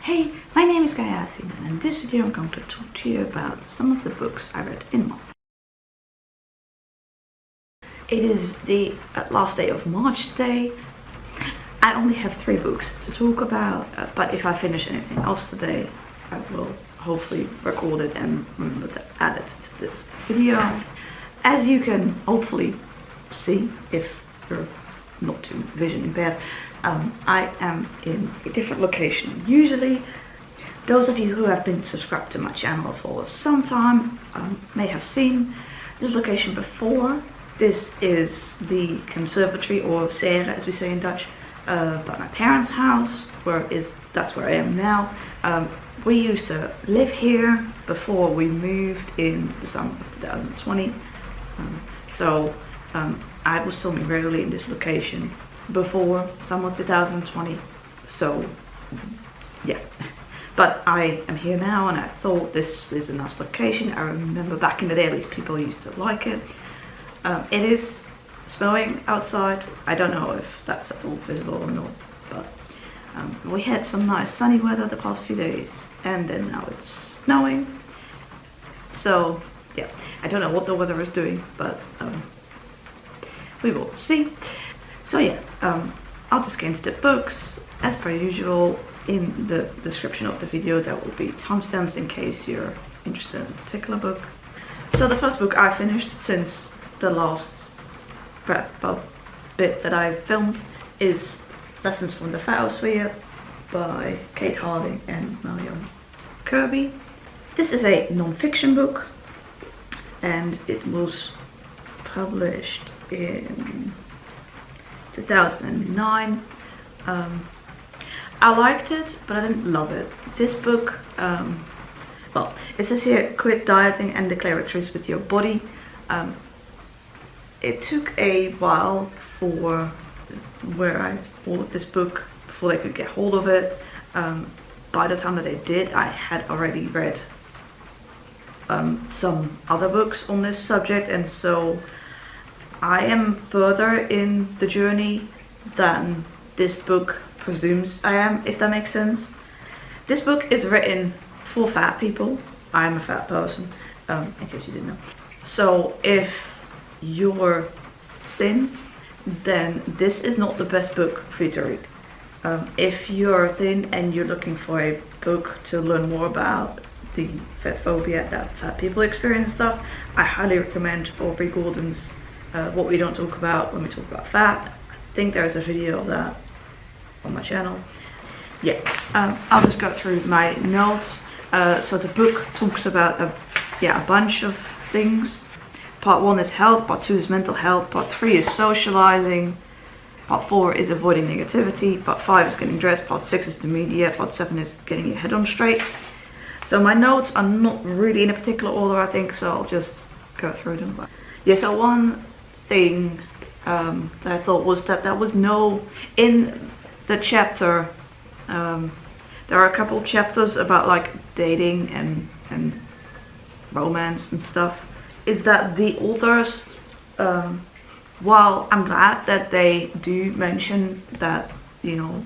Hey, my name is Marianne, and in this video I'm going to talk to you about some of the books I read in March. It is the last day of March today. I only have 3 books to talk about, but if I finish anything else today, I will hopefully record it and remember to add it to this video. As you can hopefully see, if you're not too vision impaired, I am in a different location. Usually, those of you who have been subscribed to my channel for some time may have seen this location before. This is the conservatory, or serre as we say in Dutch, by my parents' house, that's where I am now. We used to live here before we moved in the summer of 2020. I was filming regularly in this location before summer 2020, so yeah. But I am here now, and I thought this is a nice location. I remember back in the day, at least people used to like it. It is snowing outside. I don't know if that's at all visible or not, but we had some nice sunny weather the past few days, and then now it's snowing. So yeah, I don't know what the weather is doing, but we will see. So yeah, I'll just get into the books. As per usual, in the description of the video there will be timestamps in case you're interested in a particular book. So the first book I finished since the last bit that I filmed is Lessons from the Photosphere by Kate Harding and Marianne Kirby. This is a non-fiction book, and it was published in 2009. I liked it, but I didn't love it. This book, well, it says here, quit dieting and declare a truce with your body. It took a while for where I ordered this book before they could get hold of it. By the time that they did, I had already read some other books on this subject, and so I am further in the journey than this book presumes I am, if that makes sense. This book is written for fat people. I'm a fat person, in case you didn't know. So if you're thin, then this is not the best book for you to read. If you're thin and you're looking for a book to learn more about the fat phobia that fat people experience and stuff, I highly recommend Aubrey Gordon's What We Don't Talk About When We Talk About Fat. I think there's a video of that on my channel. Yeah, I'll just go through my notes. So the book talks about a bunch of things. Part 1 is health, part 2 is mental health, part 3 is socializing, part 4 is avoiding negativity, part 5 is getting dressed, part 6 is the media, part 7 is getting your head on straight. So my notes are not really in a particular order, I think, so I'll just go through them. Yeah, so one thing that I thought was that there was no, in the chapter, there are a couple of chapters about like dating and romance and stuff, is that the authors, while I'm glad that they do mention that, you know,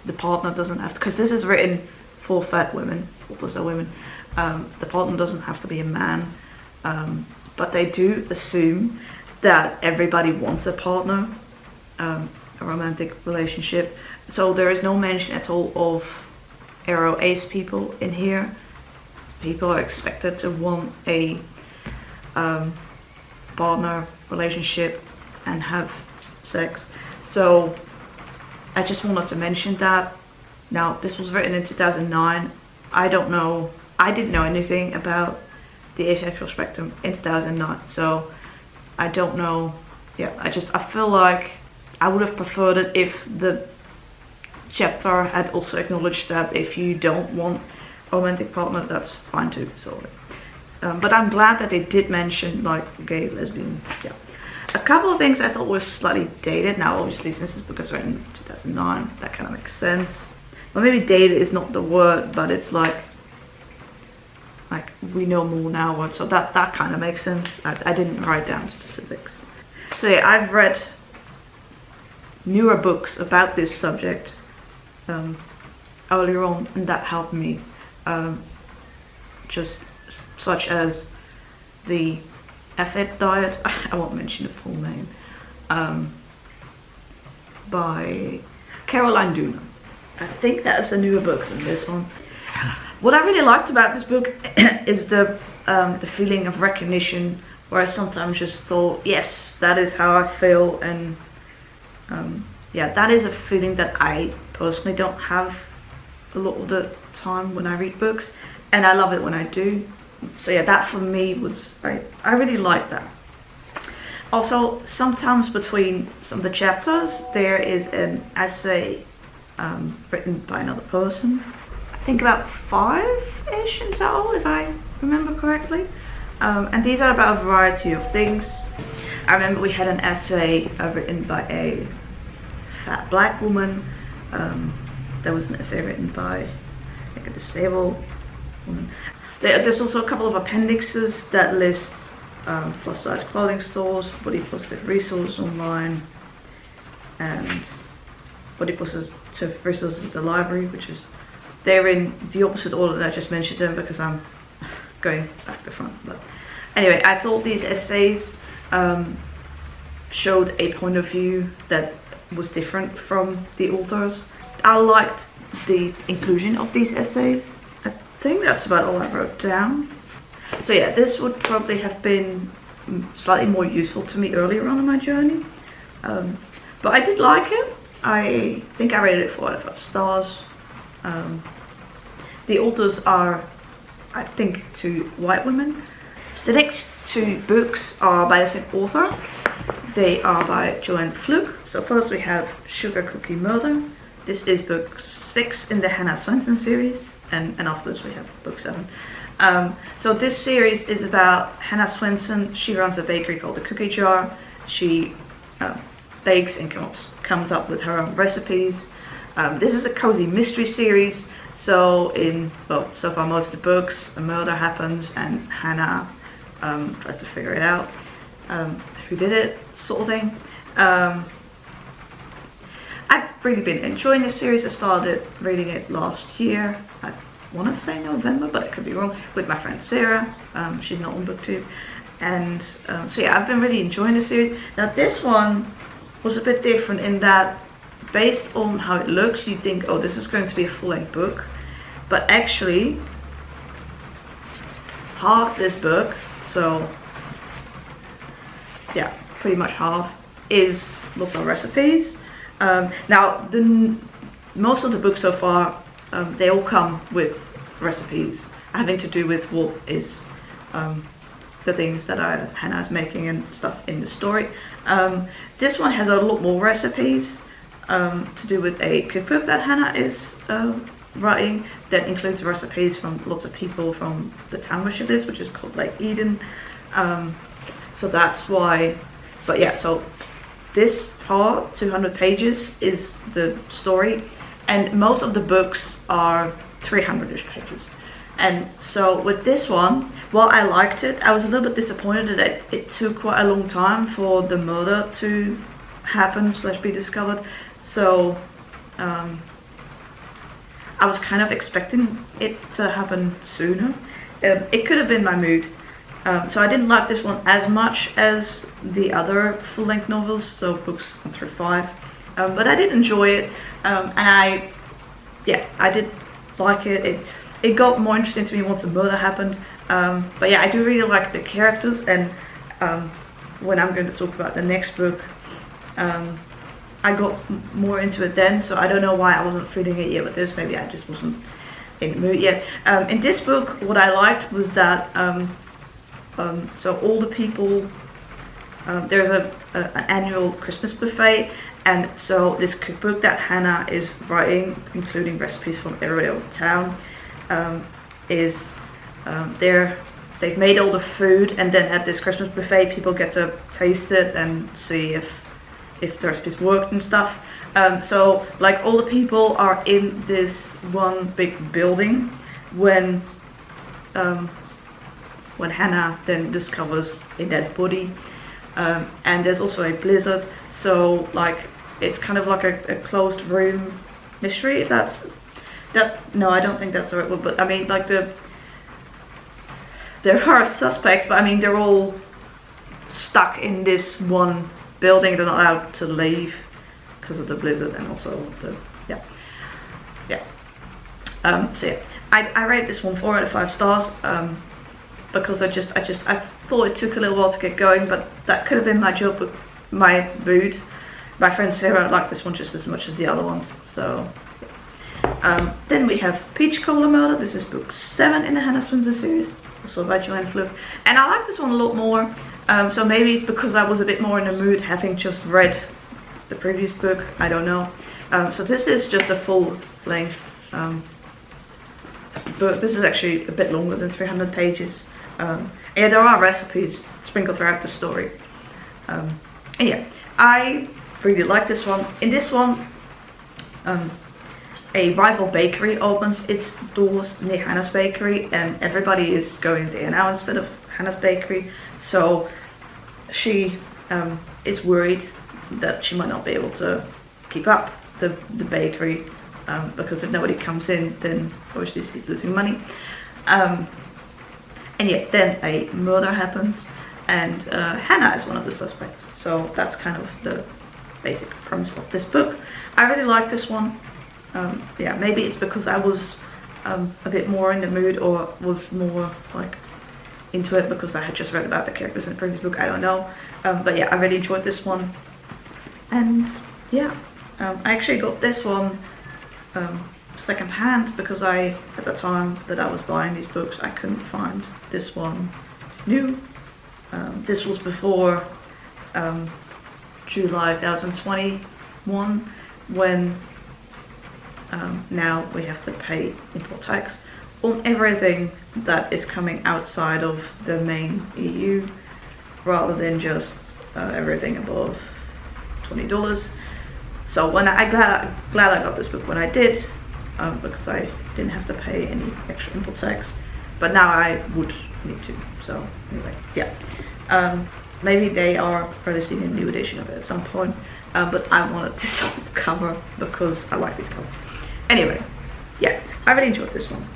the partner doesn't have to, because this is written for fat women, authors are women, the partner doesn't have to be a man, but they do assume that everybody wants a partner, a romantic relationship. So there is no mention at all of aro ace people in here. People are expected to want a partner relationship and have sex. So I just wanted to mention that. Now, this was written in 2009. I didn't know anything about the asexual spectrum in 2009, so I don't know. Yeah, I feel like I would have preferred it if the chapter had also acknowledged that if you don't want a romantic partner, that's fine too. So, but I'm glad that they did mention like gay, lesbian. Yeah, a couple of things I thought was slightly dated. Now, obviously, since this book is written in 2009, that kind of makes sense. Or maybe dated is not the word, but it's like we know more now, so that kind of makes sense. I didn't write down specifics. So yeah, I've read newer books about this subject earlier on, and that helped me. Just such as the Effort Diet, I won't mention the full name, by Caroline Dooner. I think that's a newer book than this one. What I really liked about this book is the feeling of recognition, where I sometimes just thought, yes, that is how I feel, and yeah, that is a feeling that I personally don't have a lot of the time when I read books, and I love it when I do. So yeah, that for me was, I really like that. Also, sometimes between some of the chapters there is an essay written by another person. I think about 5-ish in total, if I remember correctly. And these are about a variety of things. I remember we had an essay written by a fat black woman. There was an essay written by like a disabled woman. There's also a couple of appendixes that list plus size clothing stores, body positive resources online, and body positive resources at the library, which is, they're in the opposite order that I just mentioned them because I'm going back to front. But anyway, I thought these essays showed a point of view that was different from the authors. I liked the inclusion of these essays. I think that's about all I wrote down. So yeah, this would probably have been slightly more useful to me earlier on in my journey. But I did like it. I think I rated it 4 out of 5 stars. The authors are, I think, 2 white women. The next 2 books are by the same author. They are by Joanne Fluke. So first we have Sugar Cookie Murder. This is book 6 in the Hannah Swensen series, and after this we have book 7. So this series is about Hannah Swensen. She runs a bakery called the Cookie Jar. She bakes and comes up with her own recipes. This is a cozy mystery series. So so far most of the books, a murder happens and Hannah tries to figure it out, who did it, sort of thing. I've really been enjoying this series. I started reading it last year. I want to say November, but I could be wrong, with my friend Sarah. She's not on BookTube. And so yeah, I've been really enjoying the series. Now this one was a bit different in that, based on how it looks, you think, oh, this is going to be a full-length book. But actually, half this book, so yeah, pretty much half, is lots of recipes. Now, most of the books so far, they all come with recipes having to do with what is the things that Hannah is making and stuff in the story. This one has a lot more recipes to do with a cookbook that Hannah is writing that includes recipes from lots of people from the town where she lives, which is called Lake Eden. So that's why, but yeah, so this part, 200 pages, is the story, and most of the books are 300-ish pages. And so with this one, while I liked it, I was a little bit disappointed that it took quite a long time for the murder to happen / be discovered. So I was kind of expecting it to happen sooner. It could have been my mood. So I didn't like this one as much as the other full-length novels, so books 1 through 5. But I did enjoy it, and I did like it. It got more interesting to me once the murder happened. But yeah, I do really like the characters, and when I'm going to talk about the next book, I got more into it then, so I don't know why I wasn't feeling it yet with this. Maybe I just wasn't in the mood yet. In this book, what I liked was that so all the people, there's an annual Christmas buffet, and so this cookbook that Hannah is writing, including recipes from every other town, they've made all the food, and then at this Christmas buffet people get to taste it and see if the recipes worked and stuff. So like all the people are in this one big building when Hannah then discovers a dead body, and there's also a blizzard, so like it's kind of like a closed room mystery, if that's No, I don't think that's the right word, but I mean, like, there are suspects, but I mean, they're all stuck in this one building. They're not allowed to leave because of the blizzard, and also the, so yeah, I rated this one 4 out of 5 stars, because I thought it took a little while to get going, but that could have been my job, with my mood. My friend Sarah liked this one just as much as the other ones, so then we have Peach Cobbler Murder. This is book 7 in the Hannah Swensen series, also by Joanne Fluke, and I like this one a lot more, so maybe it's because I was a bit more in the mood having just read the previous book, I don't know. So this is just a full length book. This is actually a bit longer than 300 pages. Yeah, there are recipes sprinkled throughout the story. And yeah, I really like this one. In this one, a rival bakery opens its doors near Hannah's bakery, and everybody is going there now instead of Hannah's bakery. So she is worried that she might not be able to keep up the bakery, because if nobody comes in, then obviously she's losing money. And yet then a murder happens, and Hannah is one of the suspects. So that's kind of the basic premise of this book. I really like this one. Yeah, maybe it's because I was a bit more in the mood, or was more like into it because I had just read about the characters in the previous book, I don't know. But yeah, I really enjoyed this one. And yeah, I actually got this one second hand, because at the time that I was buying these books, I couldn't find this one new. This was before July 2021, when now we have to pay import tax on everything that is coming outside of the main EU, rather than just everything above $20. So when I'm glad I got this book when I did, because I didn't have to pay any extra import tax, but now I would need to. So anyway, yeah, maybe they are releasing a new edition of it at some point, but I wanted this old cover because I like this cover. Anyway, yeah, I really enjoyed this one.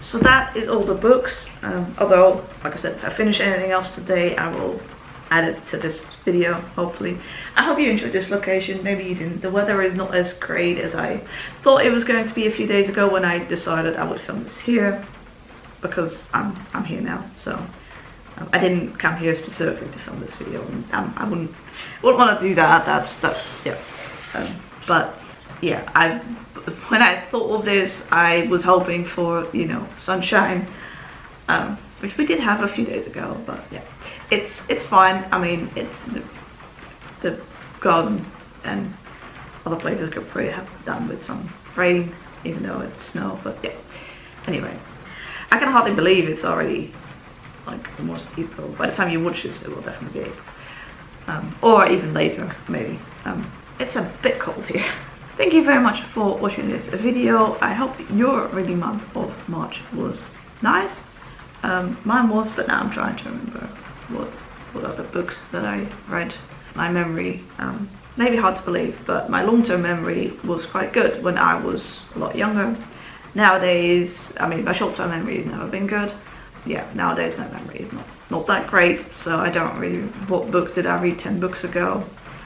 So that is all the books, although, like I said, if I finish anything else today, I will add it to this video, hopefully. I hope you enjoyed this location. Maybe you didn't. The weather is not as great as I thought it was going to be a few days ago, when I decided I would film this here, because I'm here now. So I didn't come here specifically to film this video, and I wouldn't want to do that. That's yeah. But yeah, when I thought of this, I was hoping for, you know, sunshine, which we did have a few days ago. But yeah, it's fine. I mean, it's the garden and other places could probably have done with some rain, even though it's snow. But yeah, anyway, I can hardly believe it's already like almost April. By the time you watch this, it will definitely be April, or even later, maybe. It's a bit cold here. Thank you very much for watching this video. I hope your reading month of March was nice. Mine was, but now I'm trying to remember what other books that I read. My memory, maybe hard to believe, but my long-term memory was quite good when I was a lot younger. Nowadays, I mean, my short-term memory has never been good. Yeah, nowadays my memory is not that great, so I don't really, what book did I read 10 books ago?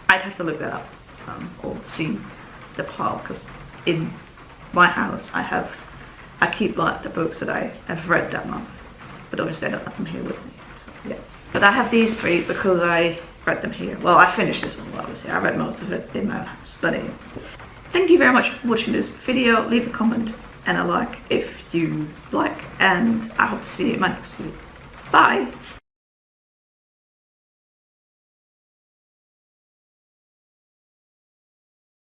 I'd have to look that up, or see the pile, because in my house I keep like the books that I have read that month, but obviously I don't have them here with me, so yeah. But I have these 3 because I read them here. Well, I finished this one while I was here. I read most of it in my house, but anyway. Thank you very much for watching this video. Leave a comment and a like if you like, and I hope to see you in my next video. Bye!